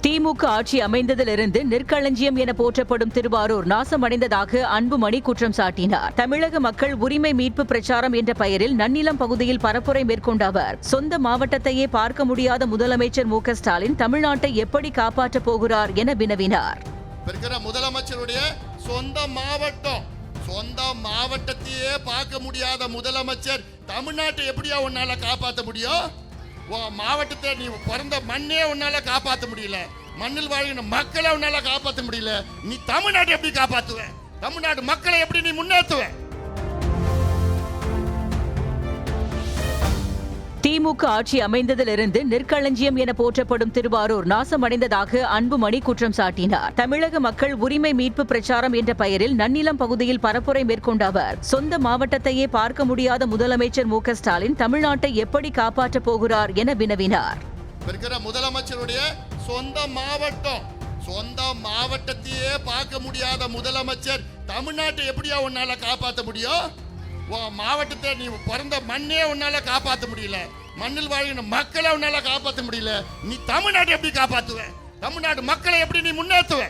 திமுக ஆட்சி அமைந்ததிலிருந்து நெற்களஞ்சியம் என போற்றப்படும் திருவாரூர் நாசமடைந்ததாக அன்புமணி குற்றம் சாட்டினார். தமிழக மக்கள் உரிமை மீட்பு பிரச்சாரம் என்ற பெயரில் நன்னிலம் பகுதியில் பரப்புரை மேற்கொண்ட அவர், சொந்த மாவட்டத்தையே பார்க்க முடியாத முதலமைச்சர் மு க ஸ்டாலின் தமிழ்நாட்டை எப்படி காப்பாற்றப் போகிறார் என வினவினார். முதலமைச்சருடைய சொந்த மாவட்டத்தையே பார்க்க முடியாத முதலமைச்சர் தமிழ்நாட்டை எப்படியா உன்னால காப்பாற்ற முடியும்? மாவட்டத்தை நீ பிறந்த மண்ணே உன்னால காப்பாற்ற முடியல, மண்ணில் வாழ்கிற மக்களை உன்னால காப்பாற்ற முடியல, நீ தமிழ்நாட்டை எப்படி காப்பாற்றுவ? தமிழ்நாடு மக்களை எப்படி நீ முன்னேற்றுவ? திமுக ஆட்சி அமைந்ததிலிருந்து நெற்களஞ்சியம் என போற்றப்படும் திருவாரூர் நாசமடைந்ததாக அன்புமணி குற்றம் சாட்டினார். தமிழக மக்கள் உரிமை மீட்பு பிரச்சாரம் என்ற பெயரில் நன்னிலம் பகுதியில் பரப்புரை மேற்கொண்ட அவர், சொந்த மாவட்டத்தையே பார்க்க முடியாத முதலமைச்சர் மு க ஸ்டாலின் தமிழ்நாட்டை எப்படி காப்பாற்றப் போகிறார் என வினவினார். முதலமைச்சருடைய சொந்த மாவட்டத்தையே பார்க்க முடியாத முதலமைச்சர் தமிழ்நாட்டை எப்படியா உன்னால காப்பாற்ற முடியும்? மாவட்டத்தை நீ பிறந்த மண்ணே உன்னால காப்பாற்ற முடியல, மண்ணில் வாழ்கிற மக்களை உன்னால காப்பாற்ற முடியல, நீ தமிழ்நாட்டை எப்படி காப்பாற்றுவ? தமிழ்நாடு மக்களை எப்படி நீ முன்னேற்றுவ?